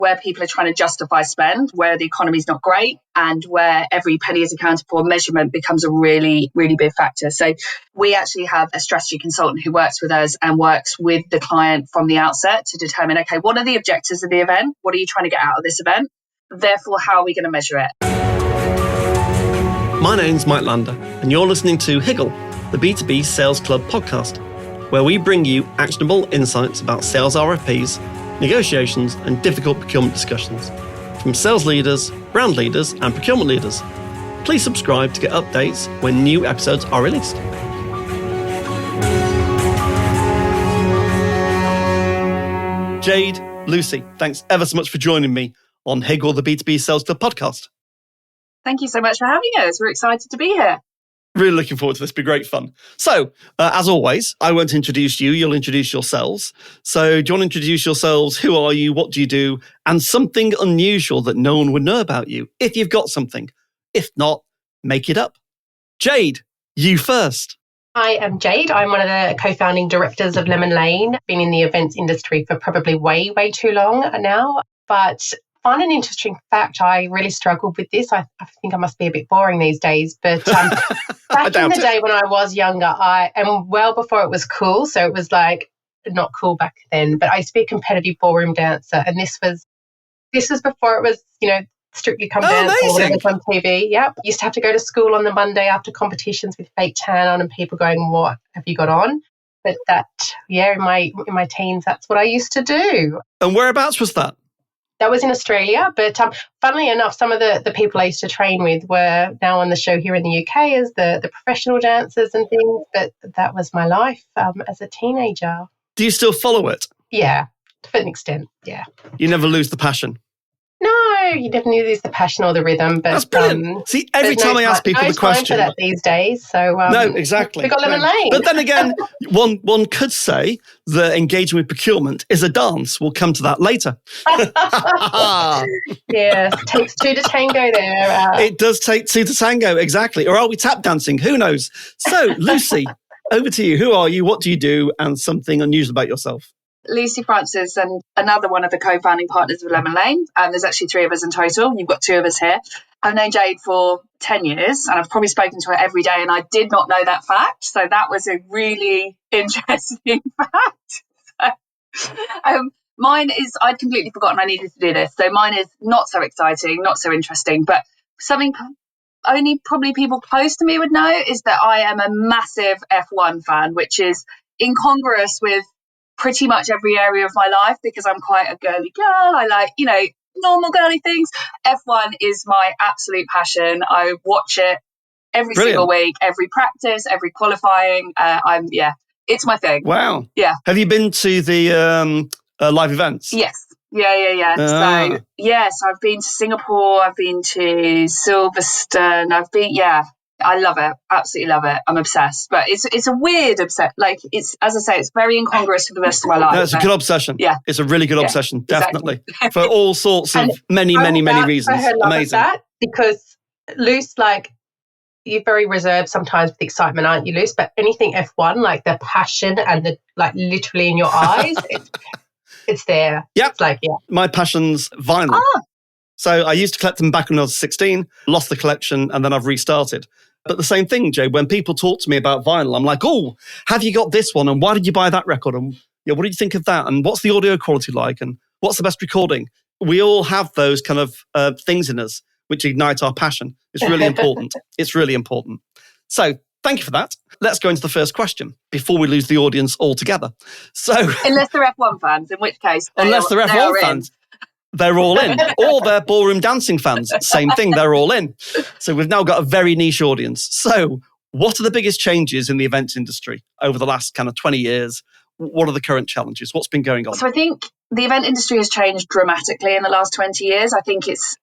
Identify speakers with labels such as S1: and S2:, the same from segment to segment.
S1: where people are trying to justify spend, where the economy's not great, and where every penny is accounted for, measurement becomes a really, really big factor. So we actually have a strategy consultant who works with us and works with the client from the outset to determine, okay, what are the objectives of the event? What are you trying to get out of this event? Therefore, how are we going to measure it?
S2: My name's Mike Lander, and you're listening to Higgle, the B2B Sales Club podcast, where we bring you actionable insights about sales RFPs, negotiations, and difficult procurement discussions from sales leaders, brand leaders, and procurement leaders. Please subscribe to get updates when new episodes are released. Jade, Lucy, thanks ever so much for joining me on Higgle, the B2B Sales Club podcast.
S1: Thank you so much for having us. We're excited to be here.
S2: Really looking forward to this. It'll be great fun. So, as always, I won't introduce you. You'll introduce yourselves. So, do you want to introduce yourselves? Who are you? What do you do? And something unusual that no one would know about you, if you've got something. If not, make it up. Jade, you first.
S3: I am Jade. I'm one of the co-founding directors of Lemon Lane. Been in the events industry for probably way too long now. But fun and interesting fact, I really struggled with this. I think I must be a bit boring these days. But back in the day when I was younger, and well before it was cool, so it was like not cool back then, but I used to be a competitive ballroom dancer. And this was before it was, Strictly Come Dance or whatever was on TV. Yep. Used to have to go to school on the Monday after competitions with fake tan on and people going, what have you got on? But in my teens, that's what I used to do.
S2: And whereabouts was that?
S3: That was in Australia, but funnily enough, some of the people I used to train with were now on the show here in the UK as the professional dancers and things, but that was my life as a teenager.
S2: Do you still follow it?
S3: Yeah, to an extent, yeah.
S2: You never lose the passion?
S3: No, you never lose the passion or the rhythm. But,
S2: that's brilliant. See, every time I ask people the question...
S3: No time for that these days. So,
S2: no, exactly.
S3: We've got Lemon Lane.
S2: But then again, one could say that engaging with procurement is a dance. We'll come to that later.
S3: Yes, it takes two to tango there.
S2: It does take two to tango, exactly. Or are we tap dancing? Who knows? So, Lucy, over to you. Who are you? What do you do? And something unusual about yourself.
S1: Lucy Francis and another one of the co-founding partners of Lemon Lane. There's actually 3 of us in total. You've got 2 of us here. I've known Jade for 10 years and I've probably spoken to her every day, and I did not know that fact. So that was a really interesting fact. Mine is, I'd completely forgotten I needed to do this. So mine is not so exciting, not so interesting, but something only probably people close to me would know is that I am a massive F1 fan, which is incongruous with pretty much every area of my life because I'm quite a girly girl. I like, normal girly things. F1 is my absolute passion. I watch it every single week, every practice, every qualifying. It's my thing.
S2: Wow.
S1: Yeah.
S2: Have you been to the live events?
S1: Yes. Yeah. So, I've been to Singapore. I've been to Silverstone. I love it. Absolutely love it. I'm obsessed. But it's a weird obsession. Like, it's, as I say, it's very incongruous with the rest of my life.
S2: No, it's a good obsession.
S1: Yeah.
S2: It's a really good obsession, definitely. For all sorts of many reasons. Amazing.
S3: That because Luce, you're very reserved sometimes with excitement, aren't you, Luce? But anything F1, like the passion and the, literally in your eyes, it's there.
S2: Yep.
S3: It's
S2: My passion's vinyl. So I used to collect them back when I was 16, lost the collection, and then I've restarted. But the same thing, Jay, when people talk to me about vinyl, I'm like, oh, have you got this one? And why did you buy that record? And what do you think of that? And what's the audio quality like? And what's the best recording? We all have those kind of things in us which ignite our passion. It's really important. It's really important. So thank you for that. Let's go into the first question before we lose the audience altogether. So,
S1: unless they're F1 fans, in which case...
S2: Unless they're F1 fans. They're all in. Or they're ballroom dancing fans. Same thing, they're all in. So we've now got a very niche audience. So what are the biggest changes in the events industry over the last kind of 20 years? What are the current challenges? What's been going on?
S1: So I think the event industry has changed dramatically in the last 20 years. I think it's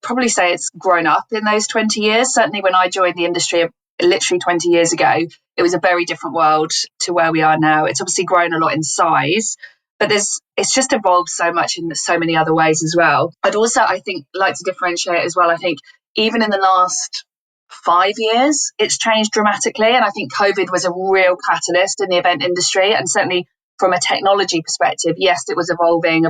S1: grown up in those 20 years. Certainly when I joined the industry literally 20 years ago, it was a very different world to where we are now. It's obviously grown a lot in size, but it's just evolved so much in so many other ways as well. I'd also, I think, like to differentiate as well. I think even in the last 5 years, it's changed dramatically. And I think COVID was a real catalyst in the event industry. And certainly from a technology perspective, yes, it was evolving.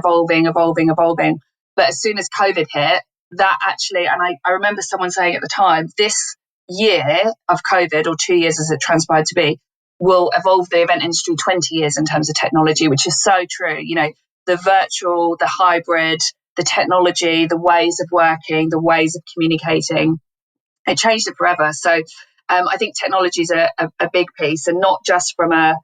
S1: But as soon as COVID hit, that actually, and I remember someone saying at the time, this year of COVID, or 2 years as it transpired to be, will evolve the event industry 20 years in terms of technology, which is so true. You know, the virtual, the hybrid, the technology, the ways of working, the ways of communicating, it changed it forever. So I think technology is a big piece, and not just from a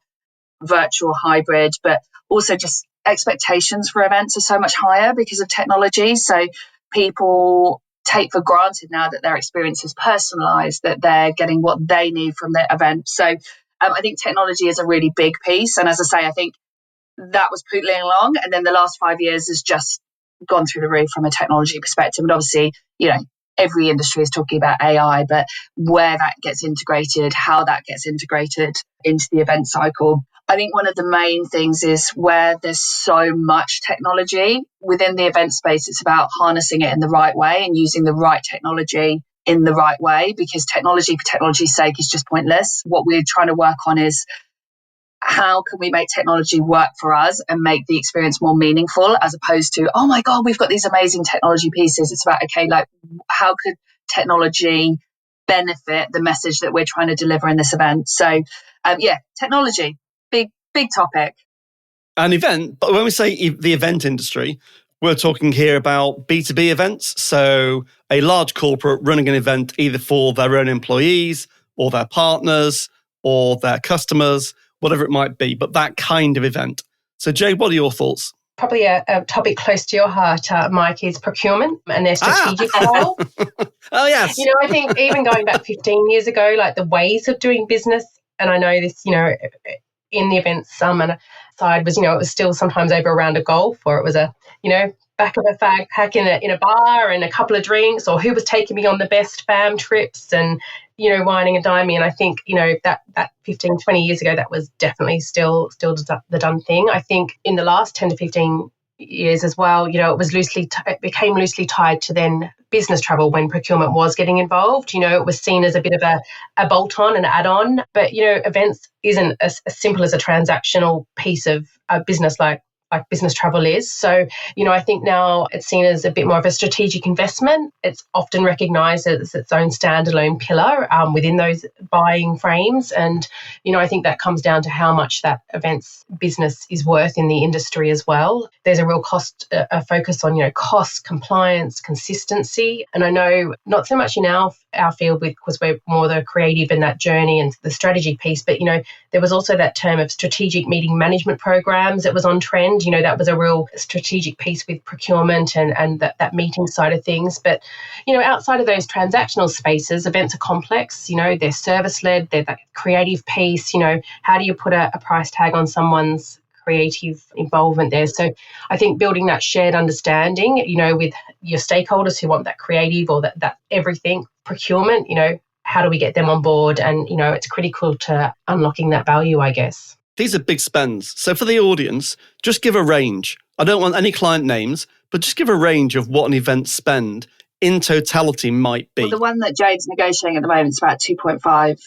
S1: virtual hybrid, but also just expectations for events are so much higher because of technology. So people take for granted now that their experience is personalized, that they're getting what they need from their event. So I think technology is a really big piece. And as I say, I think that was pootling along. And then the last 5 years has just gone through the roof from a technology perspective. And obviously, you know, every industry is talking about AI, but where that gets integrated, how that gets integrated into the event cycle. I think one of the main things is where there's so much technology within the event space, it's about harnessing it in the right way and using the right technology in the right way, because technology for technology's sake is just pointless. What we're trying to work on is how can we make technology work for us and make the experience more meaningful, as opposed to, oh my God, we've got these amazing technology pieces. It's about, okay, like how could technology benefit the message that we're trying to deliver in this event? So technology, big topic.
S2: An event, but when we say the event industry, we're talking here about B2B events. So a large corporate running an event either for their own employees or their partners or their customers, whatever it might be, but that kind of event. So Jade, what are your thoughts?
S3: Probably a topic close to your heart, Mike, is procurement and their strategic role.
S2: Oh, yes.
S3: You know, I think even going back 15 years ago, like the ways of doing business, and I know this, you know, in the events side was, you know, it was still sometimes over a round of golf, or it was a, you know, back of a fag pack in a bar and a couple of drinks, or who was taking me on the best fam trips and, you know, whining and diming. And I think, you know, that 15, 20 years ago, that was definitely still the done thing. I think in the last 10 to 15 years as well, you know, it became loosely tied to then business travel when procurement was getting involved. You know, it was seen as a bit of a bolt-on, an add-on. But, you know, events isn't as simple as a transactional piece of business like business travel is. So, you know, I think now it's seen as a bit more of a strategic investment. It's often recognised as its own standalone pillar within those buying frames. And, you know, I think that comes down to how much that events business is worth in the industry as well. There's a real a focus on, you know, cost, compliance, consistency. And I know not so much in our field because we're more the creative in that journey and the strategy piece, but, you know, there was also that term of strategic meeting management programs that was on trend. You know, that was a real strategic piece with procurement and that meeting side of things. But, you know, outside of those transactional spaces, events are complex. You know, they're service-led, they're that creative piece. You know, how do you put a price tag on someone's creative involvement there? So I think building that shared understanding, you know, with your stakeholders who want that creative or that everything procurement, you know, how do we get them on board? And, you know, it's critical to unlocking that value, I guess.
S2: These are big spends. So for the audience, just give a range. I don't want any client names, but just give a range of what an event spend in totality might be.
S1: Well, the one that Jade's negotiating at the moment is about 2.5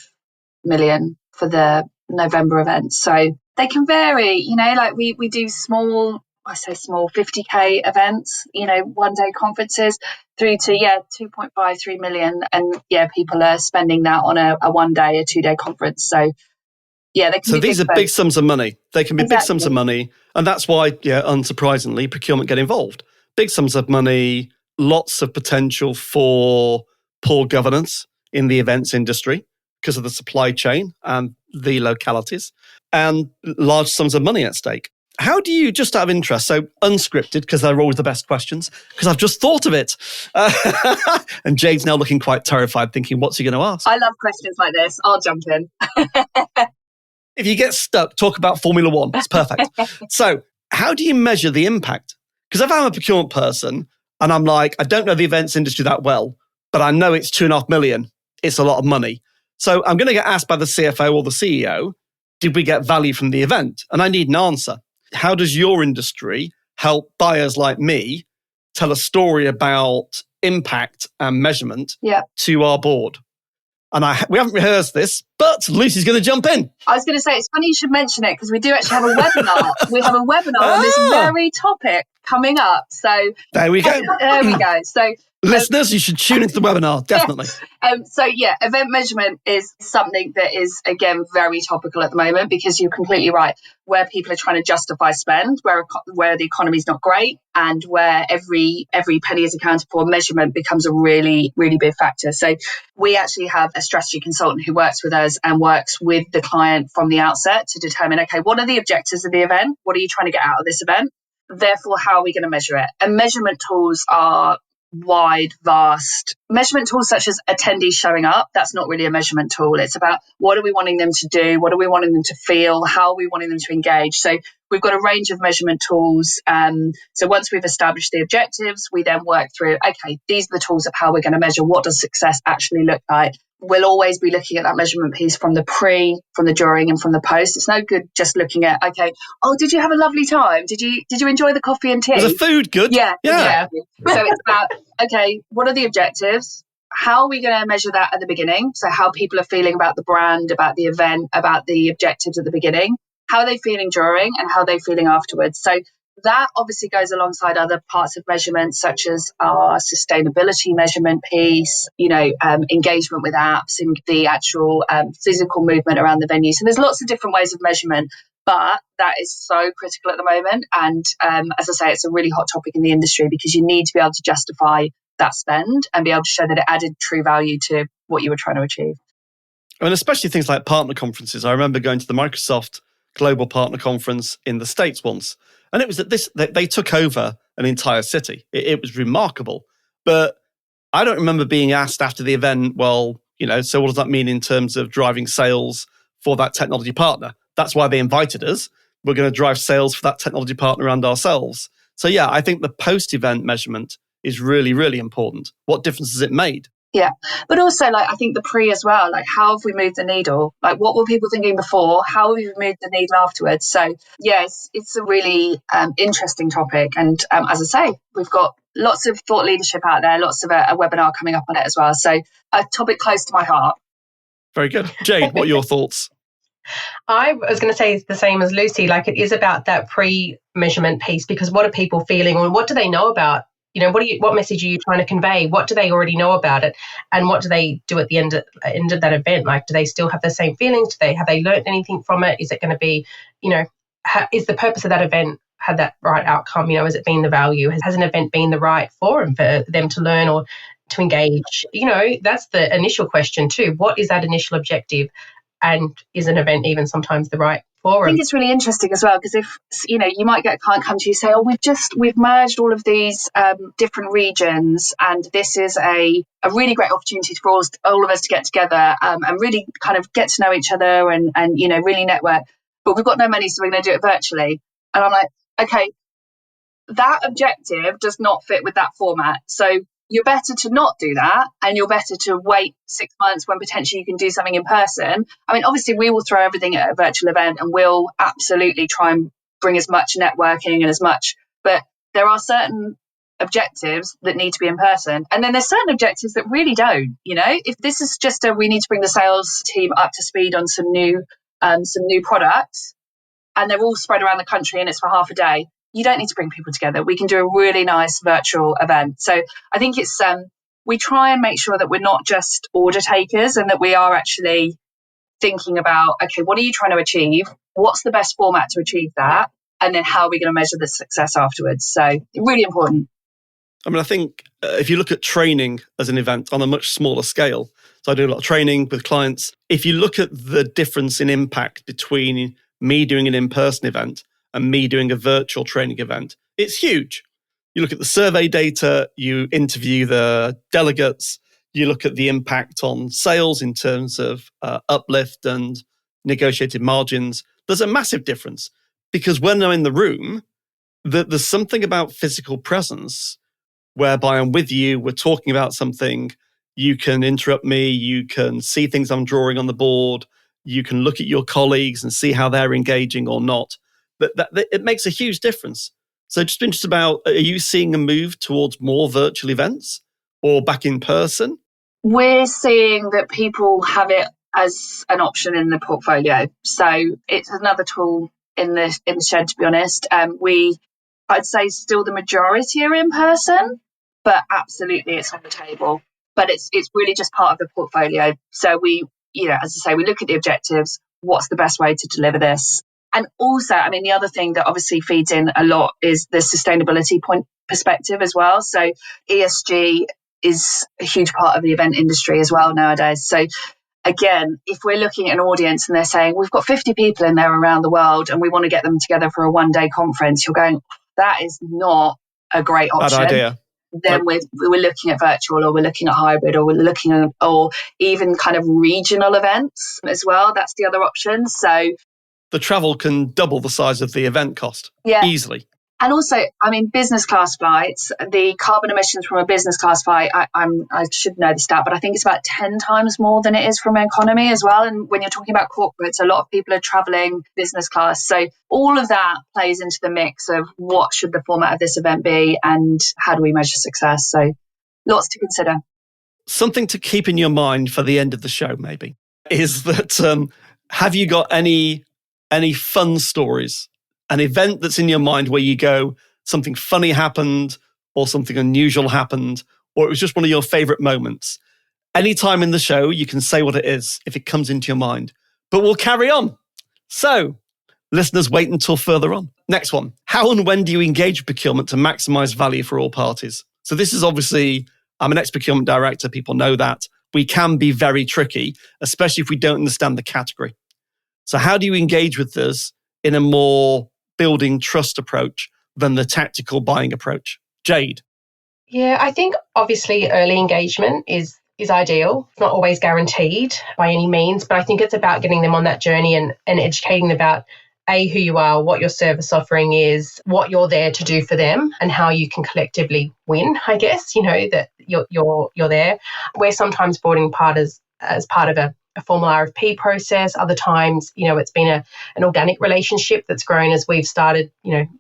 S1: million for the November event. So they can vary, you know, like we do small 50K events, you know, one-day conferences through to, 2.5, 3 million. And people are spending that on a 1 day, a 2 day conference. So they can
S2: so these are big sums of money. They can be big sums of money. And that's why, unsurprisingly, procurement get involved. Big sums of money, lots of potential for poor governance in the events industry because of the supply chain and the localities, and large sums of money at stake. How do you, just out of interest, so unscripted, because they're always the best questions, because I've just thought of it. And Jade's now looking quite terrified, thinking, what's he going to ask?
S1: I love questions like this. I'll jump in.
S2: If you get stuck, talk about Formula One. It's perfect. So how do you measure the impact? Because if I'm a procurement person and I'm like, I don't know the events industry that well, but I know it's 2.5 million. It's a lot of money. So I'm going to get asked by the CFO or the CEO, did we get value from the event? And I need an answer. How does your industry help buyers like me tell a story about impact and measurement to our board? And we haven't rehearsed this, but Lucy's going to jump in.
S1: I was going to say, it's funny you should mention it because we do actually have a webinar. We have a webinar on this very topic coming up. So
S2: there we go.
S1: There we go. So
S2: listeners, you should tune into the webinar, definitely.
S1: Event measurement is something that is, again, very topical at the moment, because you're completely right. Where people are trying to justify spend, where the economy is not great, and where every penny is accounted for, measurement becomes a really, really big factor. So we actually have a strategy consultant who works with us and works with the client from the outset to determine, okay, what are the objectives of the event? What are you trying to get out of this event? Therefore, how are we going to measure it? And measurement tools are wide, vast. Measurement tools such as attendees showing up, that's not really a measurement tool. It's about what are we wanting them to do? What are we wanting them to feel? How are we wanting them to engage? So we've got a range of measurement tools. So once we've established the objectives, we then work through, okay, these are the tools of how we're going to measure. What does success actually look like? We'll always be looking at that measurement piece from the pre, from the during, and from the post. It's no good just looking at, okay, oh, did you have a lovely time? Did you enjoy the coffee and tea?
S2: Was the food good?
S1: Yeah. Exactly. So it's about, okay, what are the objectives? How are we going to measure that at the beginning? So how people are feeling about the brand, about the event, about the objectives at the beginning. How are they feeling during, and how are they feeling afterwards? So that obviously goes alongside other parts of measurement, such as our sustainability measurement piece, engagement with apps, and the actual physical movement around the venue. So there's lots of different ways of measurement, but that is so critical at the moment. And as I say, it's a really hot topic in the industry, because you need to be able to justify that spend and be able to show that it added true value to what you were trying to achieve.
S2: And especially things like partner conferences. I remember going to the Microsoft Global Partner Conference in the States once. And it was at this, they took over an entire city. It was remarkable. But I don't remember being asked after the event, well, so what does that mean in terms of driving sales for that technology partner? That's why they invited us. We're going to drive sales for that technology partner and ourselves. So yeah, I think the post-event measurement is really, really important. What difference has it made?
S1: Yeah. But also, I think the pre as well, how have we moved the needle? What were people thinking before? How have we moved the needle afterwards? So, yes, it's a really interesting topic. And as I say, we've got lots of thought leadership out there, lots of a webinar coming up on it as well. So, a topic close to my heart.
S2: Very good. Jade, what are your thoughts?
S3: I was going to say the same as Lucy. It is about that pre-measurement piece, because what are people feeling, or what do they know about? What message are you trying to convey? What do they already know about it? And what do they do at the end of that event? Do they still have the same feelings? Have they learned anything from it? Is it going to be, is the purpose of that event had that right outcome? Has it been the value? Has an event been the right forum for them to learn or to engage? That's the initial question too. What is that initial objective? And is an event even sometimes the right forum?
S1: I think it's really interesting as well, because if, you might get a client come to you and say, oh, we've merged all of these different regions, and this is a really great opportunity for all of us to get together and really kind of get to know each other and really network. But we've got no money, so we're going to do it virtually. And I'm like, okay, that objective does not fit with that format. So you're better to not do that, and you're better to wait 6 months when potentially you can do something in person. I mean, obviously, we will throw everything at a virtual event, and we'll absolutely try and bring as much networking and as much. But there are certain objectives that need to be in person, and then there's certain objectives that really don't. If this is just we need to bring the sales team up to speed on some new products, and they're all spread around the country, and it's for half a day, you don't need to bring people together. We can do a really nice virtual event. So I think it's we try and make sure that we're not just order takers, and that we are actually thinking about, okay, what are you trying to achieve? What's the best format to achieve that? And then how are we going to measure the success afterwards? So really important.
S2: I mean, I think if you look at training as an event on a much smaller scale, so I do a lot of training with clients. If you look at the difference in impact between me doing an in-person event and me doing a virtual training event, it's huge. You look at the survey data, you interview the delegates, you look at the impact on sales in terms of uplift and negotiated margins. There's a massive difference, because when I'm in the room, there's something about physical presence whereby I'm with you, we're talking about something, you can interrupt me, you can see things I'm drawing on the board, you can look at your colleagues and see how they're engaging or not. But it makes a huge difference. So just interested about, are you seeing a move towards more virtual events or back in person?
S1: We're seeing that people have it as an option in the portfolio. So it's another tool in the shed, to be honest. I'd say still the majority are in person, but absolutely it's on the table. But it's really just part of the portfolio. So we, as I say, we look at the objectives. What's the best way to deliver this? And also, I mean, the other thing that obviously feeds in a lot is the sustainability perspective as well. So ESG is a huge part of the event industry as well nowadays. So again, if we're looking at an audience and they're saying, we've got 50 people in there around the world and we want to get them together for a one-day conference, you're going, that is not a great option.
S2: Bad idea.
S1: Then we're looking at virtual, or we're looking at hybrid, or we're looking at, or even kind of regional events as well. That's the other option. So
S2: the travel can double the size of the event cost easily.
S1: And also, I mean, business class flights, the carbon emissions from a business class flight, I should know the stat, but I think it's about 10 times more than it is from economy as well. And when you're talking about corporates, a lot of people are traveling business class. So all of that plays into the mix of what should the format of this event be and how do we measure success. So lots to consider.
S2: Something to keep in your mind for the end of the show, maybe, is that have you got any fun stories? An event that's in your mind where you go, something funny happened or something unusual happened, or it was just one of your favorite moments. Anytime in the show, you can say what it is if it comes into your mind. But we'll carry on. So, listeners, wait until further on. Next one. How and when do you engage procurement to maximize value for all parties? So this is obviously, I'm an ex-procurement director. People know that. We can be very tricky, especially if we don't understand the category. So how do you engage with this in a more building trust approach than the tactical buying approach? Jade?
S3: Yeah, I think obviously early engagement is ideal. It's not always guaranteed by any means, but I think it's about getting them on that journey and educating them about who you are, what your service offering is, what you're there to do for them, and how you can collectively win, I guess, that you're there. We're sometimes brought in part as part of a formal RFP process. Other times, it's been an organic relationship that's grown as we've started,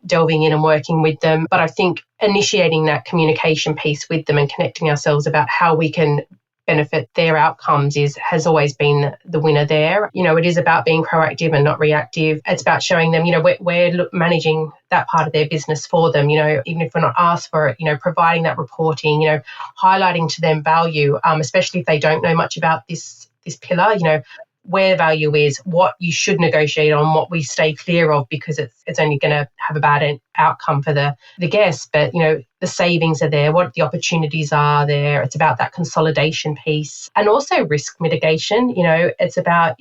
S3: delving in and working with them. But I think initiating that communication piece with them and connecting ourselves about how we can benefit their outcomes has always been the winner there. It is about being proactive and not reactive. It's about showing them, we're managing that part of their business for them, even if we're not asked for it, providing that reporting, highlighting to them value, especially if they don't know much about this pillar, where value is, what you should negotiate on, what we stay clear of, because it's only going to have a bad outcome for the guests. But, the savings are there, what the opportunities are there. It's about that consolidation piece and also risk mitigation. It's about,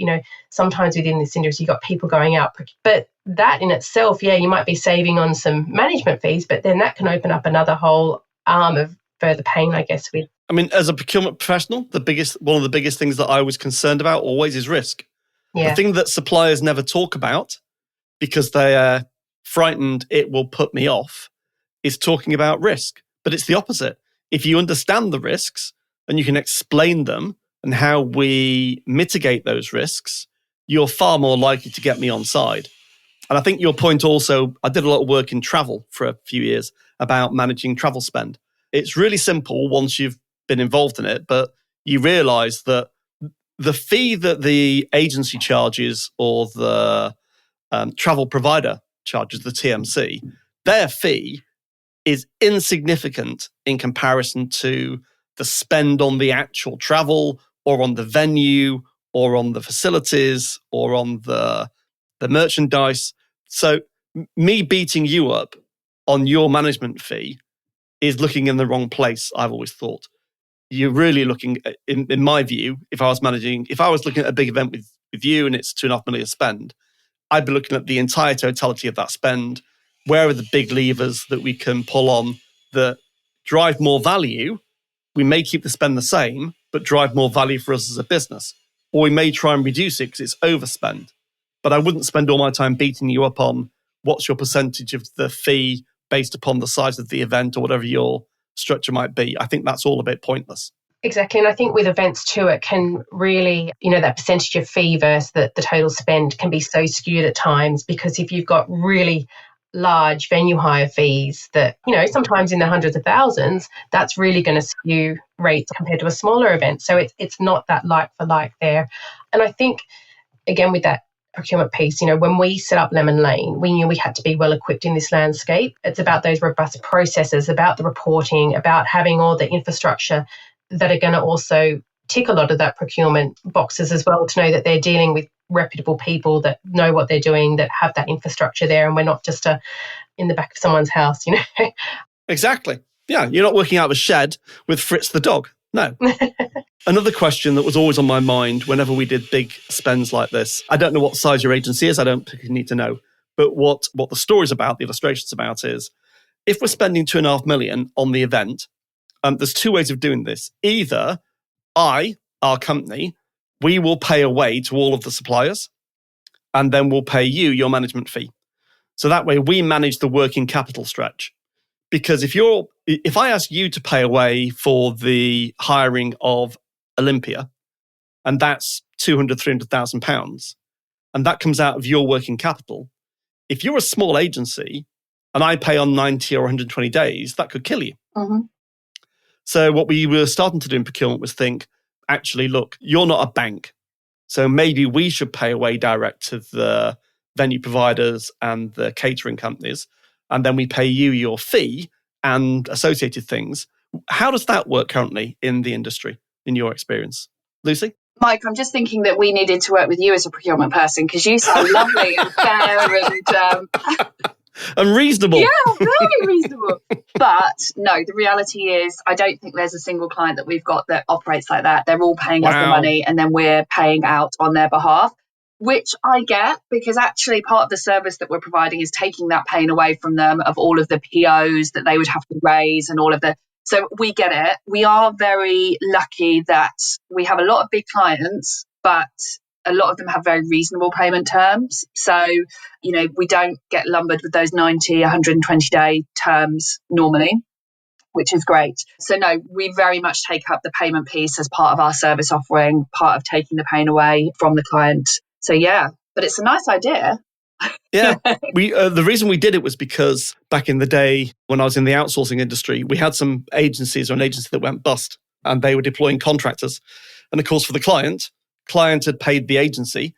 S3: sometimes within this industry, you've got people going out, but that in itself, you might be saving on some management fees, but then that can open up another whole arm of further pain, I guess.
S2: I mean, as a procurement professional, one of the biggest things that I was concerned about always is risk. Yeah. The thing that suppliers never talk about, because they are frightened it will put me off, is talking about risk. But it's the opposite. If you understand the risks and you can explain them and how we mitigate those risks, you're far more likely to get me on side. And I think your point also, I did a lot of work in travel for a few years about managing travel spend. It's really simple once you've been involved in it, but you realize that the fee that the agency charges or the travel provider charges, the TMC, their fee is insignificant in comparison to the spend on the actual travel or on the venue or on the facilities or on the merchandise. So me beating you up on your management fee is looking in the wrong place, I've always thought. You're really looking, in my view, if I was looking at a big event with you and it's $2.5 million spend, I'd be looking at the entire totality of that spend. Where are the big levers that we can pull on that drive more value? We may keep the spend the same, but drive more value for us as a business. Or we may try and reduce it because it's overspend. But I wouldn't spend all my time beating you up on what's your percentage of the fee based upon the size of the event or whatever your structure might be. I think that's all a bit pointless.
S3: Exactly. And I think with events too, it can really, that percentage of fee versus the total spend can be so skewed at times, because if you've got really large venue hire fees that, sometimes in the hundreds of thousands, that's really going to skew rates compared to a smaller event. So it's not that like for like there. And I think, again, with that procurement piece, when we set up Lemon Lane, we knew we had to be well equipped in this landscape. It's about those robust processes, about the reporting, about having all the infrastructure that are going to also tick a lot of that procurement boxes as well, to know that they're dealing with reputable people that know what they're doing, that have that infrastructure there, and we're not just in the back of someone's house,
S2: Exactly. Yeah, you're not working out of a shed with Fritz the dog. No. Another question that was always on my mind whenever we did big spends like this, I don't know what size your agency is, I don't particularly need to know, but what the story's about, the illustration's about is, if we're spending 2.5 million on the event, there's two ways of doing this. Either our company, we will pay away to all of the suppliers, and then we'll pay you your management fee. So that way we manage the working capital stretch. Because if I ask you to pay away for the hiring of Olympia, and that's 200,000, 300,000 pounds, and that comes out of your working capital, if you're a small agency and I pay on 90 or 120 days, that could kill you.
S1: Mm-hmm.
S2: So what we were starting to do in procurement was think, actually, look, you're not a bank. So maybe we should pay away direct to the venue providers and the catering companies, and then we pay you your fee and associated things. How does that work currently in the industry, in your experience? Lucy?
S1: Mike, I'm just thinking that we needed to work with you as a procurement person, because you sound lovely and fair
S2: and reasonable.
S1: Yeah, very reasonable. But no, the reality is I don't think there's a single client that we've got that operates like that. They're all paying us the money and then we're paying out on their behalf, which I get, because actually part of the service that we're providing is taking that pain away from them of all of the POs that they would have to raise and all of the. So we get it. We are very lucky that we have a lot of big clients, but a lot of them have very reasonable payment terms. So, we don't get lumbered with those 90, 120-day terms normally, which is great. So no, we very much take up the payment piece as part of our service offering, part of taking the pain away from the client. So yeah, but it's a nice idea.
S2: Yeah, the reason we did it was because back in the day when I was in the outsourcing industry, we had some agencies or an agency that went bust and they were deploying contractors. And of course, for the client had paid the agency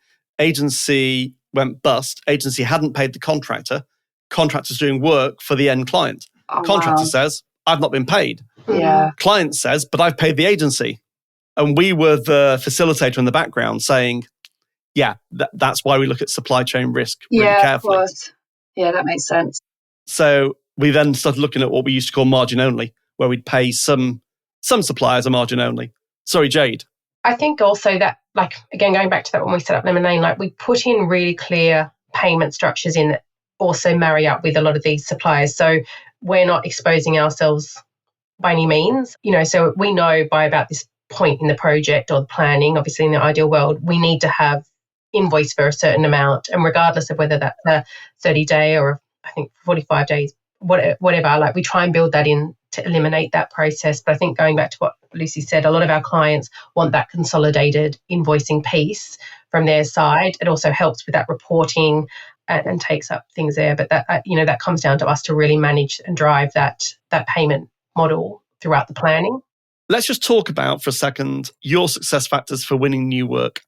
S2: went bust, agency hadn't paid the contractor's doing work for the end client. Contractor says, I've not been paid.
S1: Yeah.
S2: Client says, but I've paid the agency. And we were the facilitator in the background saying, yeah, that's why we look at supply chain risk really carefully.
S1: Of course. Yeah, that makes sense.
S2: So we then started looking at what we used to call margin only, where we'd pay some suppliers a margin only. Sorry, Jade.
S3: I think also that, again, going back to that when we set up Lemon Lane, we put in really clear payment structures in that also marry up with a lot of these suppliers. So we're not exposing ourselves by any means, so we know by about this point in the project or the planning, obviously in the ideal world, we need to have invoice for a certain amount, and regardless of whether that's a 30-day or I think 45 days, whatever, we try and build that in to eliminate that process. But I think going back to what Lucy said, a lot of our clients want that consolidated invoicing piece from their side. It also helps with that reporting and takes up things there. But that comes down to us to really manage and drive that payment model throughout the planning.
S2: Let's just talk about for a second your success factors for winning new work.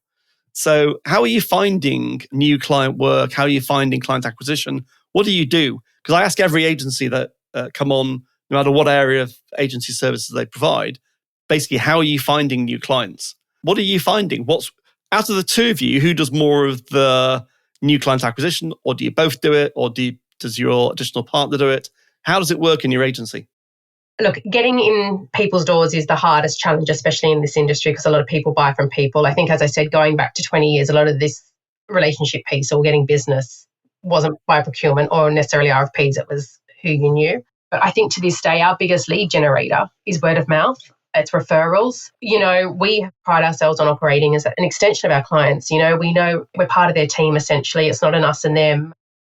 S2: So how are you finding new client work? How are you finding client acquisition? What do you do? Because I ask every agency that come on, no matter what area of agency services they provide, basically, how are you finding new clients? What are you finding? Out of the two of you, who does more of the new client acquisition? Or do you both do it? Or does your additional partner do it? How does it work in your agency?
S3: Look, getting in people's doors is the hardest challenge, especially in this industry, because a lot of people buy from people. I think, as I said, going back to 20 years, a lot of this relationship piece or getting business wasn't by procurement or necessarily RFPs. It was who you knew. But I think to this day, our biggest lead generator is word of mouth. It's referrals. We pride ourselves on operating as an extension of our clients. We know we're part of their team, essentially. It's not an us and them.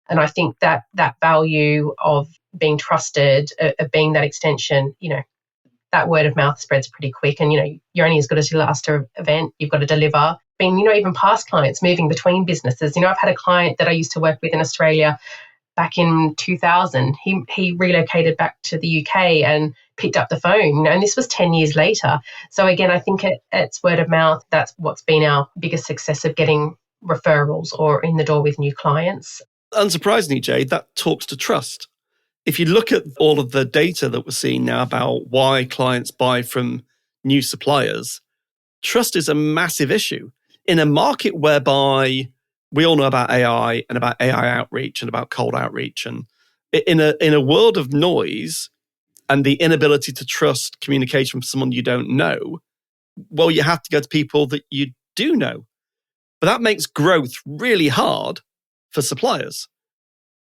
S3: And I think that value of being trusted, of being that extension, that word of mouth spreads pretty quick. And, you're only as good as your last event. You've got to deliver. Even past clients, moving between businesses. I've had a client that I used to work with in Australia back in 2000. He relocated back to the UK and picked up the phone, and this was 10 years later. So again, I think it's word of mouth. That's what's been our biggest success of getting referrals or in the door with new clients.
S2: Unsurprisingly, Jade, that talks to trust. If you look at all of the data that we're seeing now about why clients buy from new suppliers, trust is a massive issue. In a market whereby we all know about AI and about AI outreach and about cold outreach, and in a world of noise and the inability to trust communication from someone you don't know, well, you have to go to people that you do know. But that makes growth really hard for suppliers.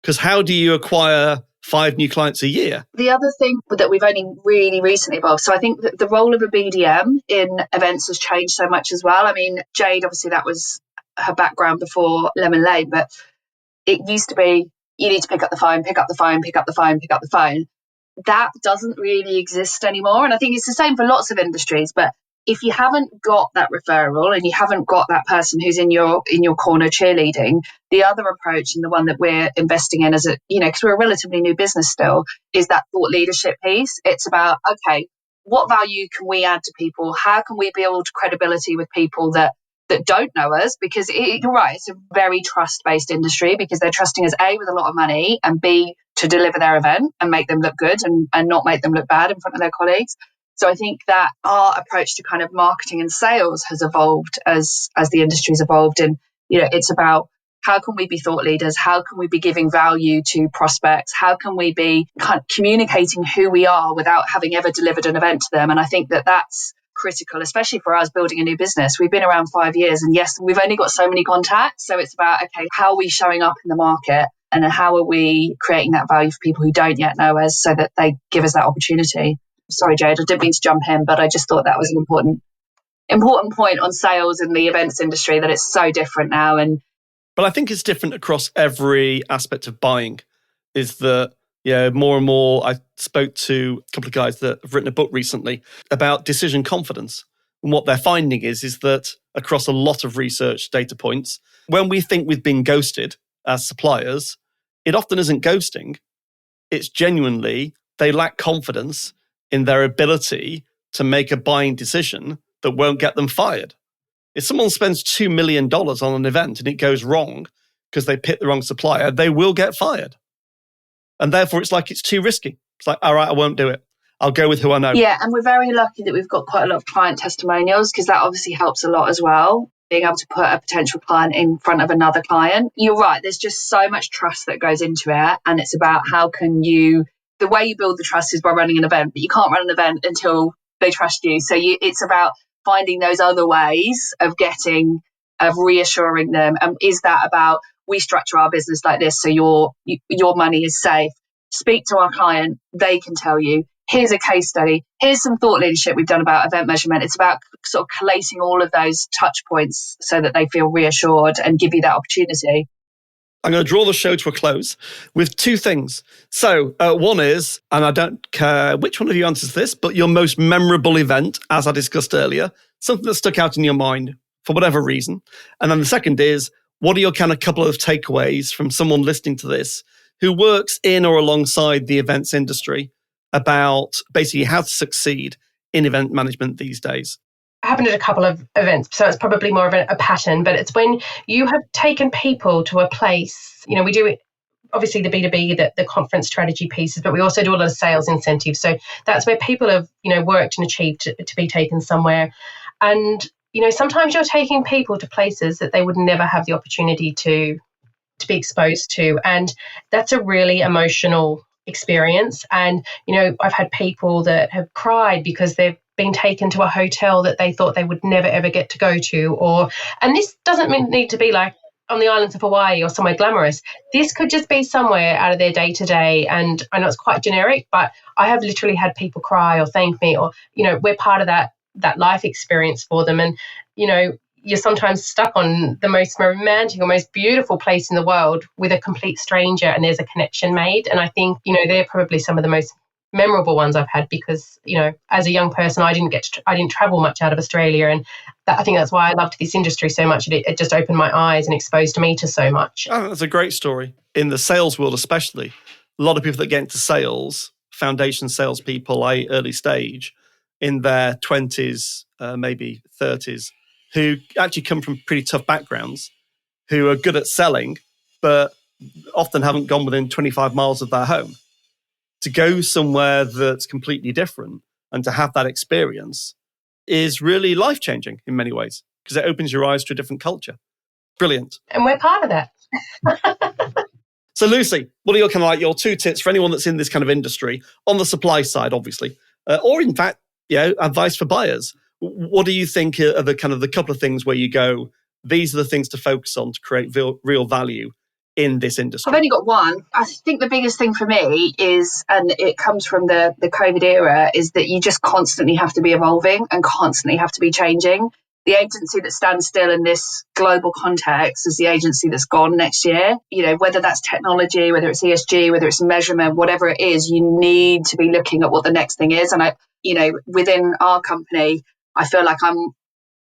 S2: Because how do you acquire 5 new clients a year?
S1: The other thing that we've only really recently evolved, so I think that the role of a BDM in events has changed so much as well. I mean, Jade, obviously that was her background before Lemon Lane, but it used to be, you need to pick up the phone, pick up the phone, pick up the phone, pick up the phone. That doesn't really exist anymore. And I think it's the same for lots of industries, but if you haven't got that referral and you haven't got that person who's in your corner cheerleading, the other approach, and the one that we're investing in as a, because we're a relatively new business still, is that thought leadership piece. It's about, okay, what value can we add to people? How can we build credibility with people that don't know us? Because you're right, it's a very trust-based industry, because they're trusting us, A, with a lot of money, and B, to deliver their event and make them look good and not make them look bad in front of their colleagues. So I think that our approach to kind of marketing and sales has evolved as the industry's evolved. And, it's about, how can we be thought leaders? How can we be giving value to prospects? How can we be kind of communicating who we are without having ever delivered an event to them? And I think that that's critical, especially for us building a new business. We've been around 5 years, and yes, we've only got so many contacts. So it's about, okay, how are we showing up in the market? And how are we creating that value for people who don't yet know us, so that they give us that opportunity? Sorry, Jade, I didn't mean to jump in, but I just thought that was an important point on sales in the events industry, that it's so different now.
S2: But I think it's different across every aspect of buying. Is that, more and more, I spoke to a couple of guys that have written a book recently about decision confidence. And what they're finding is that across a lot of research data points, when we think we've been ghosted as suppliers, it often isn't ghosting. It's genuinely, they lack confidence in their ability to make a buying decision that won't get them fired. If someone spends $2 million on an event and it goes wrong because they picked the wrong supplier, they will get fired. And therefore, it's like, it's too risky. It's like, all right, I won't do it. I'll go with who I know.
S1: Yeah, and we're very lucky that we've got quite a lot of client testimonials, because that obviously helps a lot as well, being able to put a potential client in front of another client. You're right, there's just so much trust that goes into it. And it's about, how can you, the way you build the trust is by running an event, but you can't run an event until they trust you. So it's about finding those other ways of reassuring them. And is that about, we structure our business like this, so your money is safe? Speak to our client, they can tell you, here's a case study, here's some thought leadership we've done about event measurement. It's about sort of collating all of those touch points so that they feel reassured and give you that opportunity.
S2: I'm going to draw the show to a close with 2 things. So one is, and I don't care which one of you answers this, but your most memorable event, as I discussed earlier, something that stuck out in your mind for whatever reason. And then the second is, what are your kind of couple of takeaways from someone listening to this who works in or alongside the events industry about basically how to succeed in event management these days?
S3: Happened at a couple of events, so it's probably more of a pattern, but it's when you have taken people to a place, we do it, obviously the B2B, the conference strategy pieces, but we also do a lot of sales incentives. So that's where people have, worked and achieved to be taken somewhere. And, sometimes you're taking people to places that they would never have the opportunity to be exposed to. And that's a really emotional experience. And, I've had people that have cried because they've been taken to a hotel that they thought they would never, ever get to go to. And this doesn't need to be like on the islands of Hawaii or somewhere glamorous. This could just be somewhere out of their day-to-day. And I know it's quite generic, but I have literally had people cry or thank me, or, we're part of that life experience for them. And, you're sometimes stuck on the most romantic or most beautiful place in the world with a complete stranger, and there's a connection made. And I think, they're probably some of the most memorable ones I've had, because, as a young person, I didn't travel much out of Australia. And I think that's why I loved this industry so much. It just opened my eyes and exposed me to so much.
S2: Oh, that's a great story. In the sales world especially, a lot of people that get into sales, foundation salespeople, early stage, in their 20s, maybe 30s, who actually come from pretty tough backgrounds, who are good at selling, but often haven't gone within 25 miles of their home. To go somewhere that's completely different and to have that experience is really life-changing in many ways because it opens your eyes to a different culture. Brilliant.
S3: And we're part of that.
S2: So Lucy, what are your kind of like your 2 tips for anyone that's in this kind of industry on the supply side, obviously, or in fact, advice for buyers? What do you think are the kind of the couple of things where you go, these are the things to focus on to create real value in this industry?
S1: I've only got one. I think the biggest thing for me is, and it comes from the COVID era, is that you just constantly have to be evolving and constantly have to be changing. The agency that stands still in this global context is the agency that's gone next year. Whether that's technology, whether it's ESG, whether it's measurement, whatever it is, you need to be looking at what the next thing is. And within our company, I feel like I'm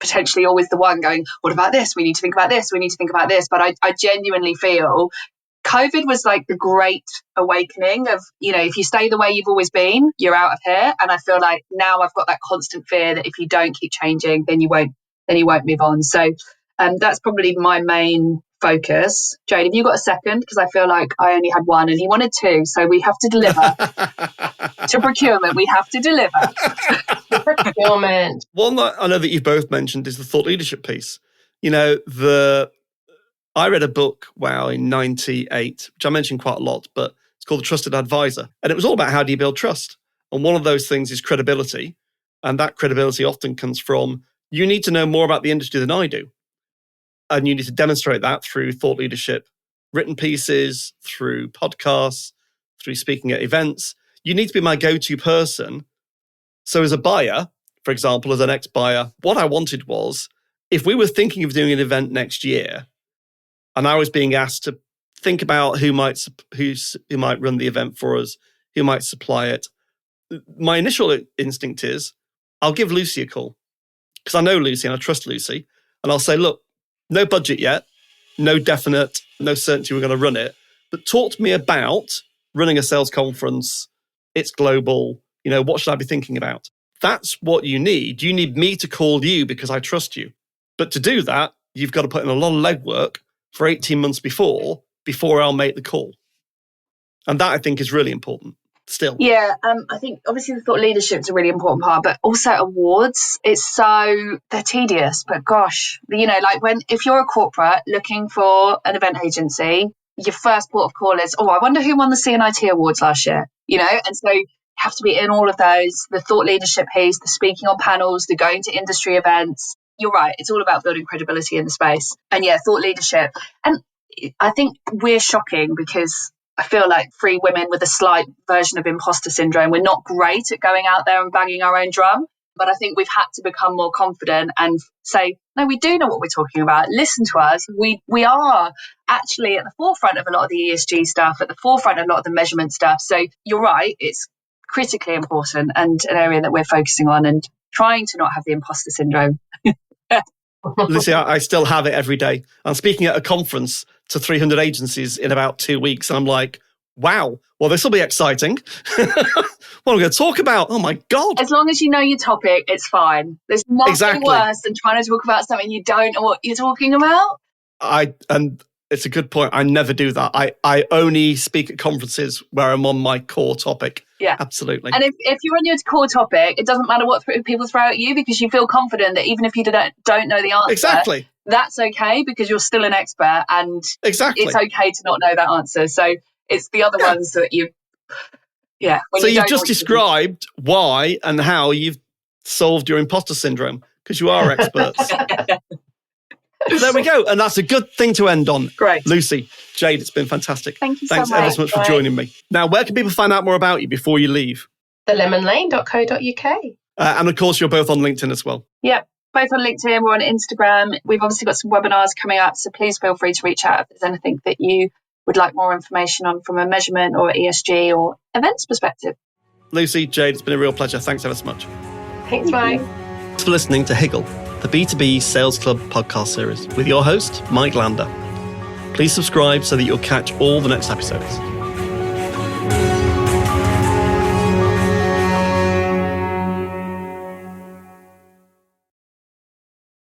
S1: potentially always the one going, what about this? We need to think about this. We need to think about this. But I genuinely feel COVID was like the great awakening of, if you stay the way you've always been, you're out of here. And I feel like now I've got that constant fear that if you don't keep changing, then you won't move on. So that's probably my main focus. Jade, have you got a second? Because I feel like I only had one and he wanted 2. So we have to deliver. To procurement, we have to deliver.
S3: Procurement.
S2: One that I know that you've both mentioned is the thought leadership piece. I read a book, in 98, which I mentioned quite a lot, but it's called The Trusted Advisor. And it was all about how do you build trust? And one of those things is credibility. And that credibility often comes from, you need to know more about the industry than I do. And you need to demonstrate that through thought leadership, written pieces, through podcasts, through speaking at events. You need to be my go-to person. So as a buyer, for example, as an ex-buyer, what I wanted was, if we were thinking of doing an event next year, and I was being asked to think about who might run the event for us, who might supply it, my initial instinct is, I'll give Lucy a call. Because I know Lucy and I trust Lucy. And I'll say, look, no budget yet, no certainty we're going to run it. But talk to me about running a sales conference. It's global. What should I be thinking about? That's what you need. You need me to call you because I trust you. But to do that, you've got to put in a lot of legwork for 18 months before I'll make the call. And that I think is really important still.
S1: Yeah, I think obviously the thought leadership is a really important part, but also awards. They're tedious, but gosh, if you're a corporate looking for an event agency, your first port of call is, I wonder who won the CNIT awards last year, and so you have to be in all of those, the thought leadership piece, the speaking on panels, the going to industry events. You're right. It's all about building credibility in the space. And thought leadership. And I think we're shocking because I feel like 3 women with a slight version of imposter syndrome. We're not great at going out there and banging our own drum. But I think we've had to become more confident and say, no, we do know what we're talking about. Listen to us. We are actually at the forefront of a lot of the ESG stuff, at the forefront of a lot of the measurement stuff. So you're right. It's critically important and an area that we're focusing on and trying to not have the imposter syndrome.
S2: Lucy, I still have it every day. I'm speaking at a conference to 300 agencies in about 2 weeks. And I'm like, wow, well, this will be exciting. What am I going to talk about? Oh, my God.
S1: As long as you know your topic, it's fine. There's nothing worse than trying to talk about something you don't know what you're talking about.
S2: And it's a good point. I never do that. I only speak at conferences where I'm on my core topic.
S1: Yeah,
S2: absolutely.
S1: And if you're on your core topic, it doesn't matter what people throw at you because you feel confident that even if you don't know the answer, that's okay because you're still an expert and it's okay to not know that answer. So it's the other ones that
S2: So you've just described why and how you've solved your imposter syndrome because you are experts. There we go. And that's a good thing to end on.
S1: Great.
S2: Lucy, Jade, it's been fantastic.
S1: Thank you
S2: Thanks
S1: so much.
S2: ever so much for joining me. Now, where can people find out more about you before you leave?
S3: thelemonlane.co.uk.
S2: And of course, you're both on LinkedIn as well.
S1: Yeah, both on LinkedIn. We're on Instagram. We've obviously got some webinars coming up. So please feel free to reach out if there's anything that you would like more information on from a measurement or ESG or events perspective.
S2: Lucy, Jade, it's been a real pleasure. Thanks ever so much.
S3: Thanks, Mike.
S2: Thanks for listening to Higgle, the B2B Sales Club podcast series with your host, Mike Lander. Please subscribe so that you'll catch all the next episodes.